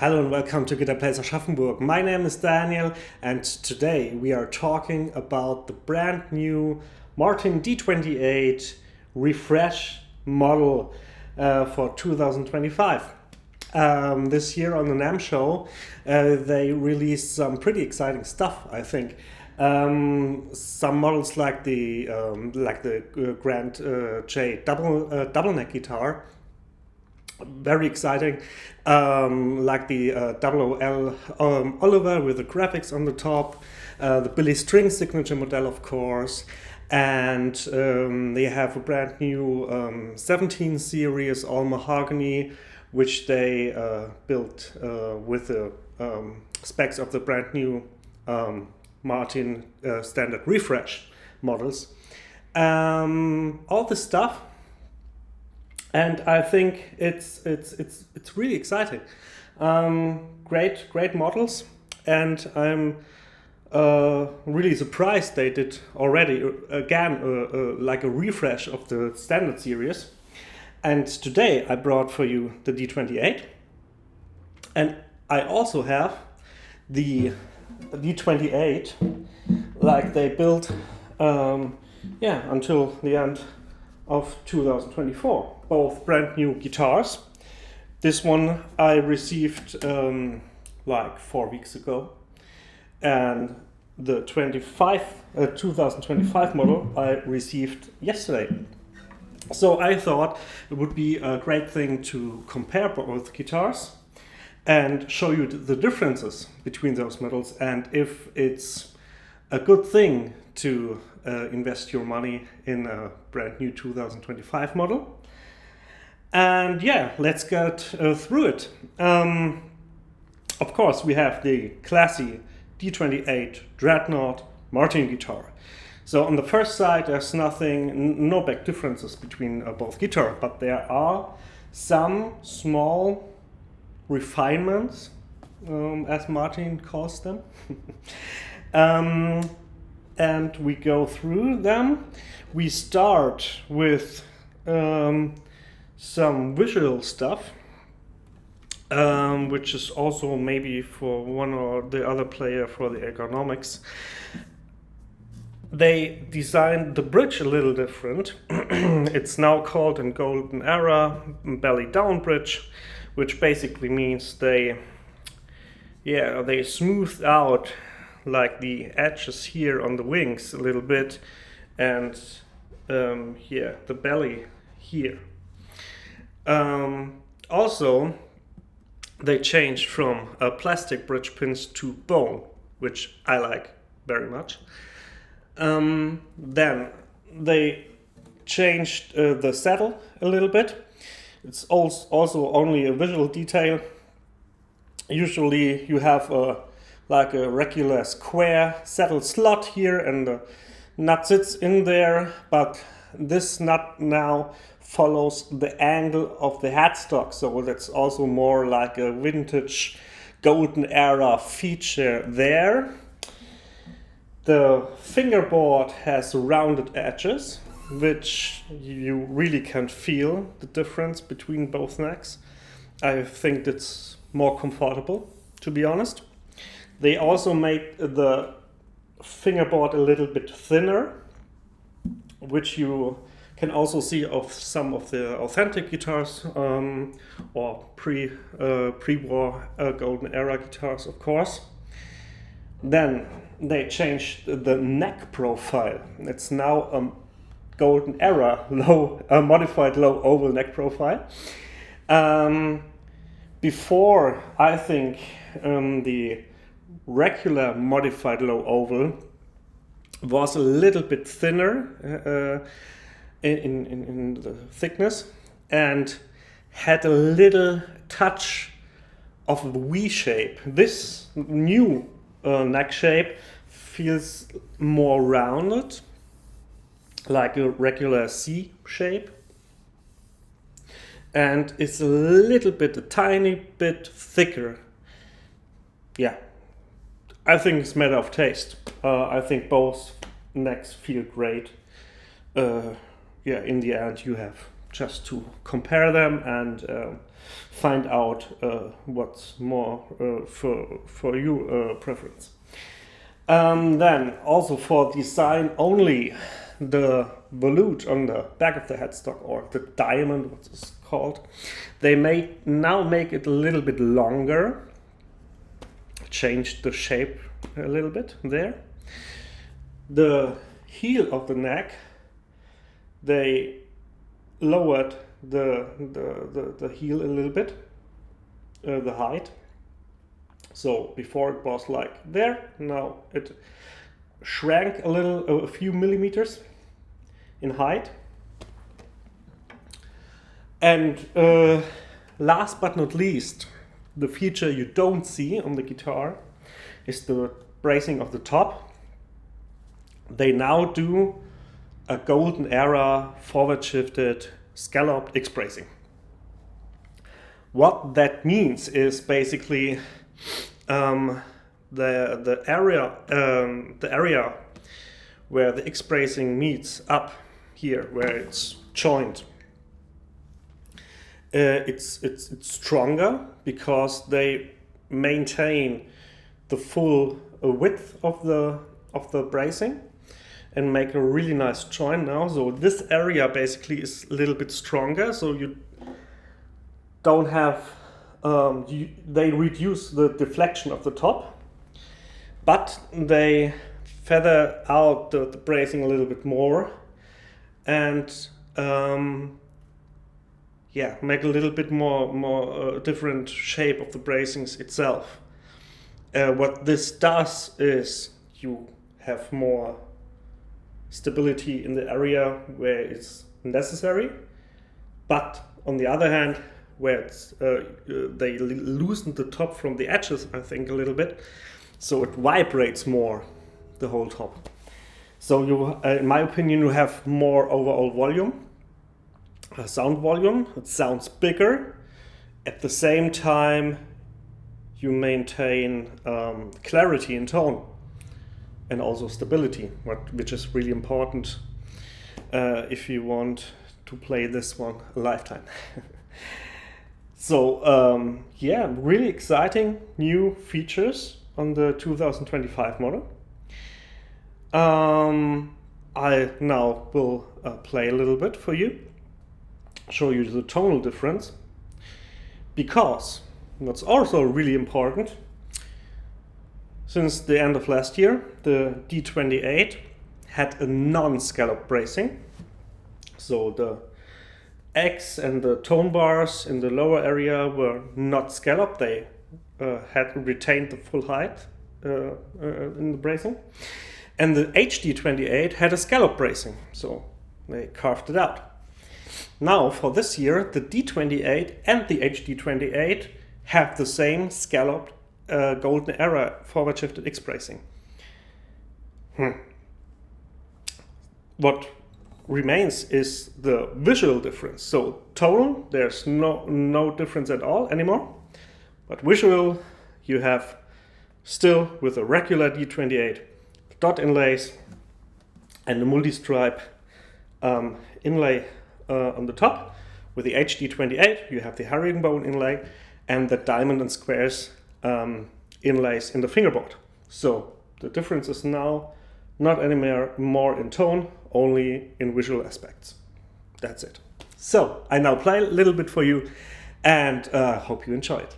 Hello and welcome to Guitar Plays Aschaffenburg. My name is Daniel and today we are talking about the brand new Martin D-28 refresh model for 2025. This year on the NAMM show they released some pretty exciting stuff, I think. Some models like the Grand J double neck guitar, very exciting, like the double L Oliver with the graphics on the top, the Billy String signature model, of course, and they have a brand new 17 series all mahogany, which they built with the specs of the brand new Martin standard refresh models. All this stuff. And I think it's really exciting. Great models, and I'm really surprised they did already again like a refresh of the standard series. And today I brought for you the D-28, and I also have the D-28 like they built until the end of 2024. Both brand new guitars. This one I received like 4 weeks ago, and the 2025 model I received yesterday. So I thought it would be a great thing to compare both guitars and show you the differences between those models, and if it's a good thing to invest your money in a brand new 2025 model. And yeah, let's get through it. Of course, we have the classy D-28 Dreadnought Martin guitar. So on the first side, there's no big differences between both guitars, but there are some small refinements, as Martin calls them. And we go through them. We start with some visual stuff, which is also maybe for one or the other player for the ergonomics. They designed the bridge a little different. It's now called in Golden Era belly down bridge, which basically means they smoothed out like the edges here on the wings a little bit, and the belly here. Also, they changed from plastic bridge pins to bone, which I like very much. Then they changed the saddle a little bit. It's also only a visual detail. Usually you have like a regular square saddle slot here, and the nut sits in there, but this nut now follows the angle of the headstock, so that's also more like a vintage golden era feature there. The fingerboard has rounded edges, which you really can feel the difference between both necks. I think it's more comfortable, to be honest. They also made the fingerboard a little bit thinner, which you can also see of some of the authentic guitars or pre-war golden era guitars, of course. Then they changed the neck profile. It's now a golden era modified low oval neck profile. Before, I think the regular modified low oval was a little bit thinner in the thickness and had a little touch of a V shape. This new neck shape feels more rounded, like a regular C shape, and it's a tiny bit thicker. Yeah, I think it's a matter of taste. I think both necks feel great. In the end you have just to compare them and find out what's more for you preference. Then also for design only, the volute on the back of the headstock, or the diamond, what it's called, they now make it a little bit longer, changed the shape a little bit there. The heel of the neck, they lowered the heel a little bit, the height. So before it was like there, now it shrank a little, a few millimeters in height. And last but not least, the feature you don't see on the guitar is the bracing of the top. They now do a golden era forward shifted scalloped X bracing. What that means is basically the area where the X bracing meets up here, where it's joined. It's stronger because they maintain the full width of the bracing and make a really nice joint now. So this area basically is a little bit stronger, so you don't have they reduce the deflection of the top, but they feather out the bracing a little bit more, and yeah, make a little bit more different shape of the bracings itself. What this does is you have more stability in the area where it's necessary, but on the other hand, where it's, they loosen the top from the edges, I think, a little bit, so it vibrates more, the whole top. So you, in my opinion, you have more overall volume, sound volume. It sounds bigger. At the same time, you maintain clarity in tone and also stability, which is really important if you want to play this one a lifetime. So yeah, really exciting new features on the 2025 model. I now will play a little bit for you, show you the tonal difference, because what's also really important, since the end of last year, the D-28 had a non-scallop bracing. So the X and the tone bars in the lower area were not scalloped. They had retained the full height in the bracing. And the HD-28 had a scallop bracing, so they carved it out. Now for this year, the D-28 and the HD-28 have the same scalloped golden era forward shifted X bracing. What remains is the visual difference. So tonal, there's no difference at all anymore, but visual, you have still with a regular D-28 dot inlays and the multi-stripe inlay on the top. With the HD-28 you have the herringbone inlay and the diamond and squares inlays in the fingerboard. So the difference is now not anymore more in tone, only in visual aspects. That's it. So I now play a little bit for you and hope you enjoy it.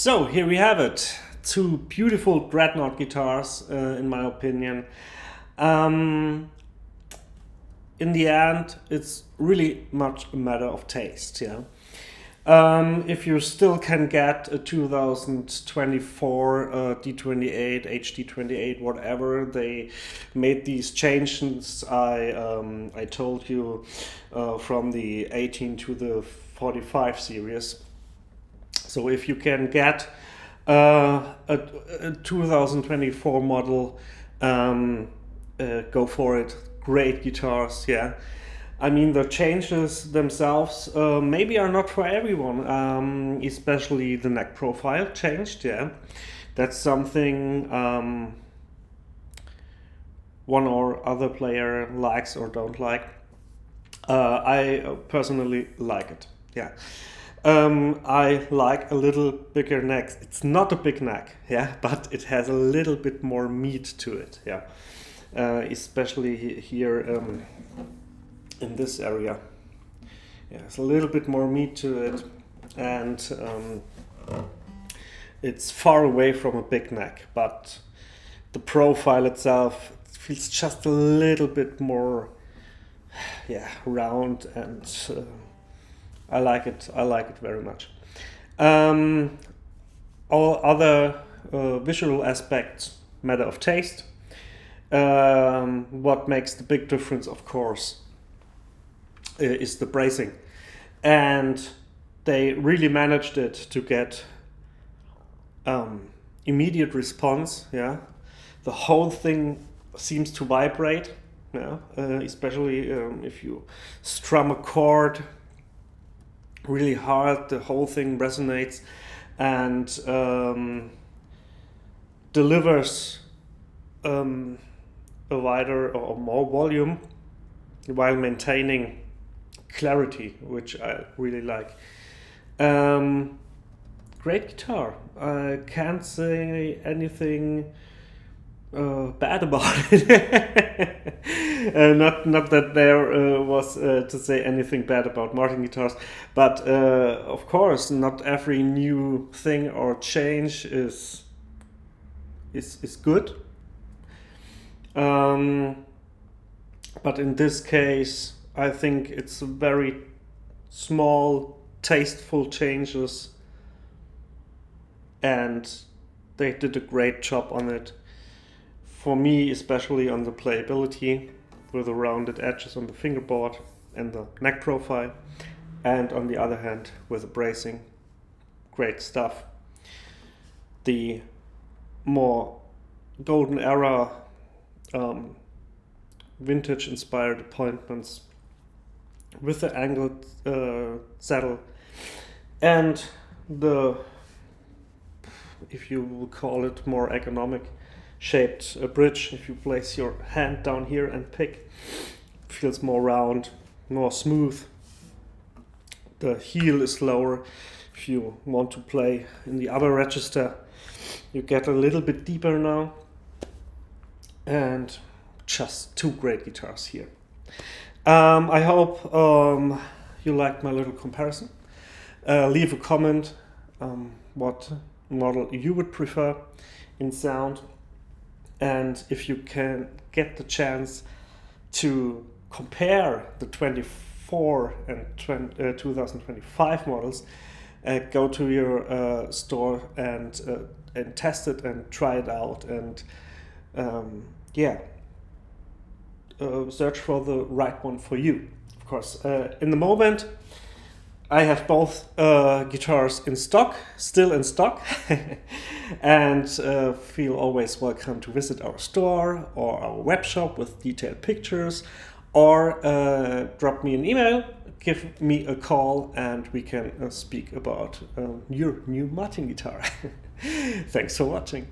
So here we have it. Two beautiful Dreadnought guitars, in my opinion. In the end, it's really much a matter of taste. Yeah. If you still can get a 2024 D-28, HD-28, whatever, they made these changes I told you from the 18 to the 45 series. So if you can get a 2024 model, go for it. Great guitars, yeah. I mean, the changes themselves maybe are not for everyone, especially the neck profile changed, yeah. That's something one or other player likes or don't like. I personally like it, yeah. I like a little bigger neck. It's not a big neck, yeah, but it has a little bit more meat to it, yeah. Especially here in this area. Yeah, it's a little bit more meat to it, and it's far away from a big neck, but the profile itself feels just a little bit more, yeah, round, and I like it. I like it very much. All other visual aspects matter of taste. What makes the big difference, of course, is the bracing, and they really managed it to get immediate response. Yeah, the whole thing seems to vibrate. Yeah, especially if you strum a chord really hard, the whole thing resonates and delivers a wider or more volume while maintaining clarity, which I really like. Great guitar. I can't say anything bad about it. Not that there was to say anything bad about Martin guitars, but of course, not every new thing or change is good. But in this case, I think it's very small, tasteful changes, and they did a great job on it. For me, especially on the playability, with the rounded edges on the fingerboard and the neck profile, and on the other hand, with the bracing, great stuff. The more golden era vintage inspired appointments with the angled saddle and the, if you will call it, more ergonomic shaped bridge. If you place your hand down here and pick, it feels more round, more smooth. The heel is lower. If you want to play in the upper register, you get a little bit deeper now. And just two great guitars here. I hope you liked my little comparison. Leave a comment what model you would prefer in sound, and if you can get the chance to compare the 24 and 2025 models, go to your store and test it and try it out, and search for the right one for you. Of course, in the moment, I have both guitars in stock, still in stock, and feel always welcome to visit our store or our web shop with detailed pictures, or drop me an email, give me a call, and we can speak about your new Martin guitar. Thanks for watching.